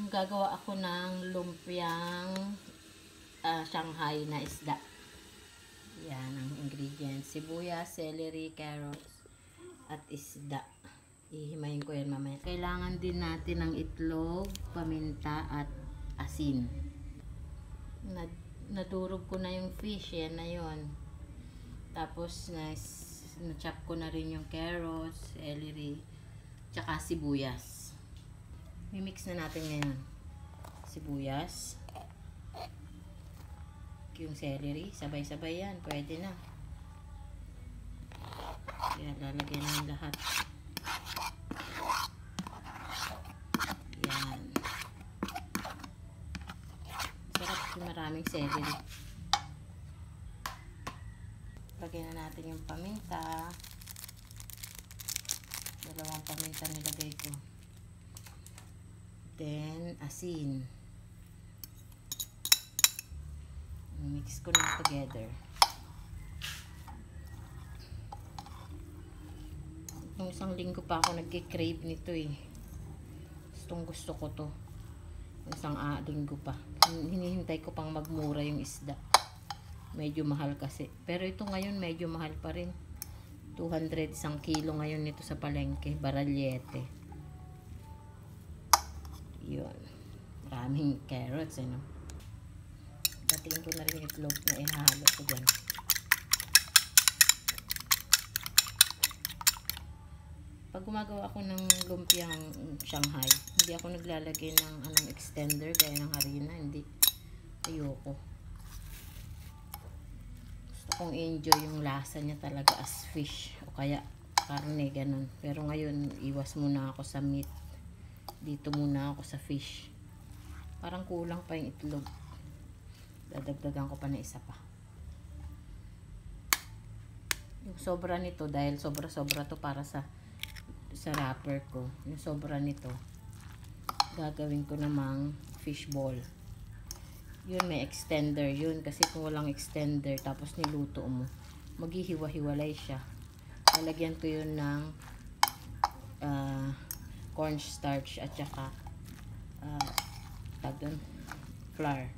Gagawa ako ng lumpiang Shanghai na isda. Yan ang ingredients. Sibuyas, celery, carrots, at isda. Ihimayin ko yan mamaya. Kailangan din natin ng itlog, paminta, at asin. Nadurog ko na yung fish. Yan na yun. Tapos, na-chop ko na rin yung carrots, celery, tsaka sibuyas. Mimix na natin ngayon. Sibuyas. Yung celery. Sabay-sabay yan. Pwede na. Kaya lalagyan ng lahat. Yan. Sarap yung maraming celery. Lagyan na natin yung paminta. Dalawang paminta nilagay ko. Then, asin. Mix ko na together. Nung isang linggo pa ako nagki-crave nito eh. Gusto ko to. Isang linggo pa. Hinihintay ko pang magmura yung isda. Medyo mahal kasi. Pero ito ngayon medyo mahal pa rin. 200 isang kilo ngayon nito sa palengke. Baralyete. Yun. Maraming carrots, ano. Dating ko na rin yung itlog na ihalo ko dyan. Pag gumagawa ako ng lumpiang Shanghai, hindi ako naglalagay ng extender gaya ng harina. Hindi. Ayoko. Gusto kong enjoy yung lasa niya talaga as fish. O kaya karne, ganun. Pero ngayon, iwas muna ako sa meat. Dito muna ako sa fish. Parang kulang pa yung itlog. Dadagdagan ko pa na isa pa. Yung sobra nito, dahil sobra-sobra to para sa wrapper ko. Yung sobra nito, gagawin ko namang fish ball. Yun, may extender yun. Kasi kung walang extender, tapos niluto mo, maghihiwa-hiwalay siya. Lalagyan ko yun ng cornstarch at saka flour.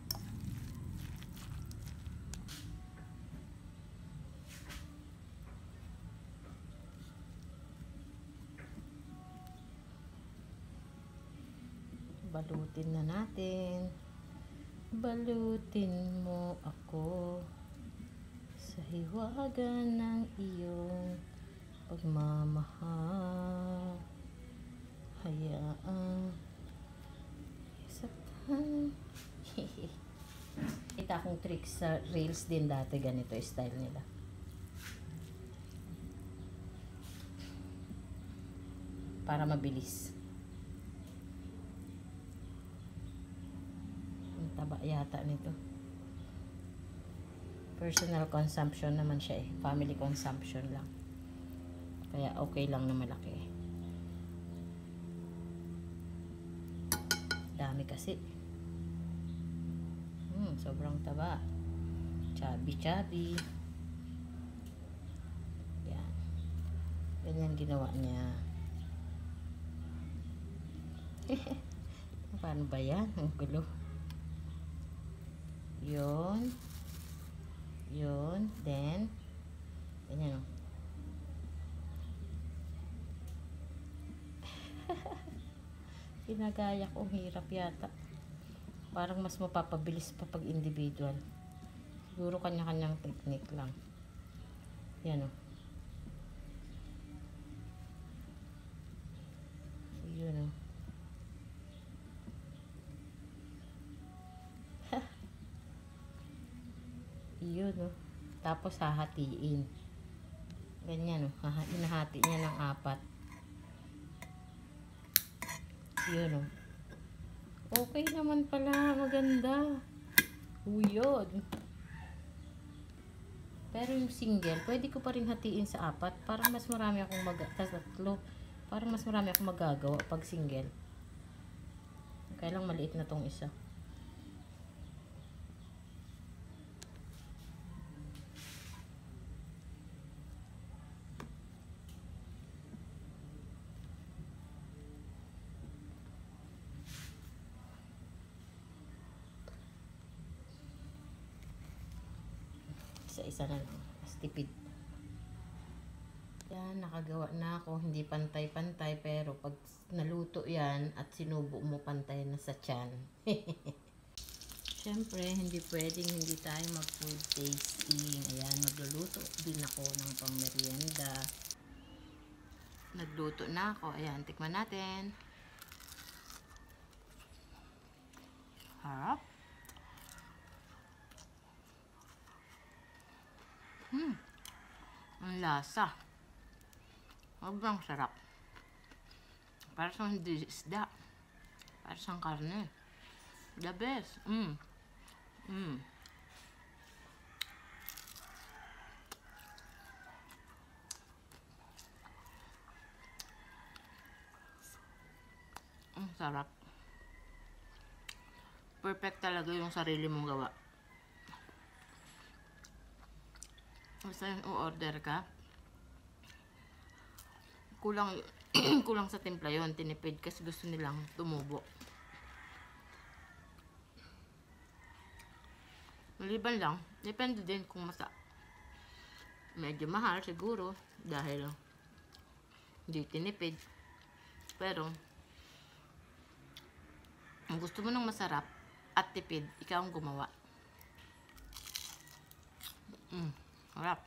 Balutin na natin. Balutin mo ako sa hiwaga ng iyong pagmamahal. Hayaan saktan. Kita akong tricks sa reels din dati. Ganito yung style nila. Para mabilis. Taba yata nito. Personal consumption naman siya eh. Family consumption lang. Kaya okay lang na malaki. Dami kasi. Sobrang taba. Chubby. Yan. Ganyan ginawa niya. Paano ba yan? Ang gulo. Yun. Then, ganyan o. Ginagaya ko. Hirap yata. Parang mas mapapabilis pa pag individual. Siguro kanya-kanyang technique lang. Yan o. Yun o. Yun o. Tapos hahatiin. Ganyan o. Hinahati niya ng 4. Yun o. Okay naman pala. Maganda. Yun. Pero yung single, pwede ko pa rin hatiin sa 4. Parang mas marami akong tatlo. Parang mas marami akong magagawa pag single. Kaya lang maliit na tong isa. isa-isa na lang. Mas tipid. Yan, nakagawa na ako. Hindi pantay-pantay, pero pag naluto yan at sinubo mo, pantay na sa tiyan. Siyempre, hindi pwedeng hindi tayo mag-food tasting. Ayan, magluluto din ako ng pang-merienda. Nagluto na ako. Ayan, tikman natin. Harap. Ang lasa. Sobrang sarap. Para sa hindi isda. Para sa karne. The best. Ang sarap. Perfect talaga yung sarili mong gawa. Basta yung order ka, kulang kulang sa timpla yon, tinipid kasi gusto nilang tumubo. Maliban lang, depende din kung medyo mahal siguro dahil hindi tinipid. Pero kung gusto mo ng masarap at tipid, ikaw ang gumawa. Harap.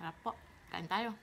Harap po. Kain tayo.